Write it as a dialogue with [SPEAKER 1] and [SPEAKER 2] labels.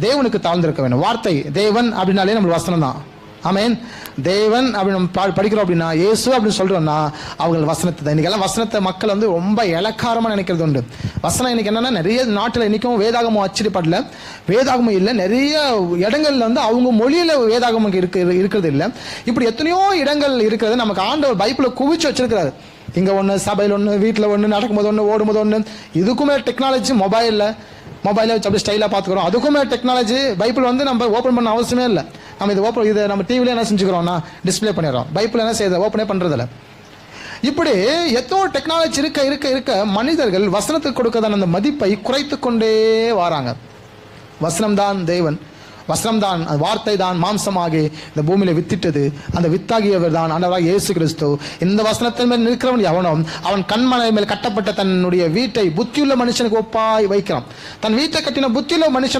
[SPEAKER 1] தேவனுக்கு தாழ்ந்திருக்க வேண்டும். வார்த்தை தேவன் அப்படின்னாலே நம்ம வசனம் தான். ஆமேன். தேவன் அப்படி நம்ம படிக்கிறோம் அப்படின்னா, இயேசு அப்படின்னு சொல்றோம்னா அவங்க வசனத்தை தான். இன்னைக்கெல்லாம் வசனத்தை மக்கள் வந்து ரொம்ப இலக்காரமாக நினைக்கிறது உண்டு. வசனம் இன்னைக்கு என்னன்னா, நிறைய நாட்டில் இன்னைக்கும் வேதாகமம் அச்சிடப்படல, வேதாகமம் இல்லை. நிறைய இடங்கள்ல வந்து அவங்க மொழியில வேதாகமம் இருக்கிறது இல்லை. இப்படி எத்தனையோ இடங்கள் இருக்கிறது நமக்கு ஆண்டவர் பைபிளை குவிச்சு வச்சிருக்கிறாரு. இங்க ஒன்று, சபையில் ஒன்று, வீட்டில் ஒன்று, நடக்கும்போது ஒன்று, ஓடும்போது ஒன்று. இதுக்குமே டெக்னாலஜி மொபைலில் வச்சு அப்படி ஸ்டைலாக பார்த்துக்கிறோம். அதுக்குமே டெக்னாலஜி. பைபிள் வந்து நம்ம ஓப்பன் பண்ண அவசியமே இல்லை. நம்ம இதை நம்ம டிவில என்ன செஞ்சுக்கிறோம்னா டிஸ்பிளே பண்ணிடுறோம். பைபிள் என்ன செய்யுது? ஓப்பனே பண்றதில்ல. இப்படி எத்தோ டெக்னாலஜி இருக்க இருக்க இருக்க மனிதர்கள் வசனத்துக்கு கொடுக்கறதான அந்த மதிப்பை குறைத்து கொண்டே வராங்க. வசனம் தான் தேவன், வசனம் தான், வார்த்தை தான் மாம்சமாகி இந்த பூமியில வித்திட்டது. அந்த வித்தாகியவர் தான் ஆண்டவராகிய இயேசு கிறிஸ்து. இந்த வசனத்தின் மேல் நிற்கிறவன் எவனோ அவன் கண்மலை மேல் கட்டப்பட்ட தன்னுடைய வீட்டை புத்தியுள்ள மனுஷனுக்கு ஒப்பாய் வைக்கிறான். தன் வீட்டை கட்டின புத்தியுள்ள மனுஷன்